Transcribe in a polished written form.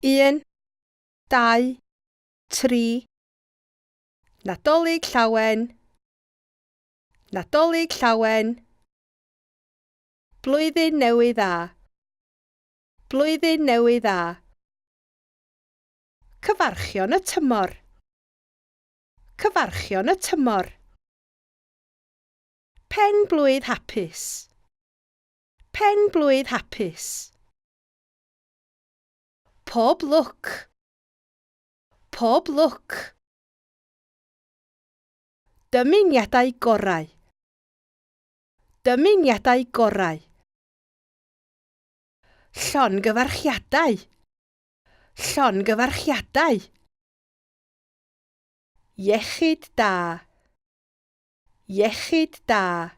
1, 2, 3. Nadolig llawen. Nadolig llawen. Blwyddyn newydd dda. Blwyddyn newydd dda. Cyfarchion y tymor. Cyfarchion y tymor. Pen blwydd hapus. Pen blwydd hapus. Pob lwc. Pob lwc. Dymuniadau gorau. Dymuniadau gorau. Llongyfarchiadau. Llongyfarchiadau. Iechyd da. Iechyd da.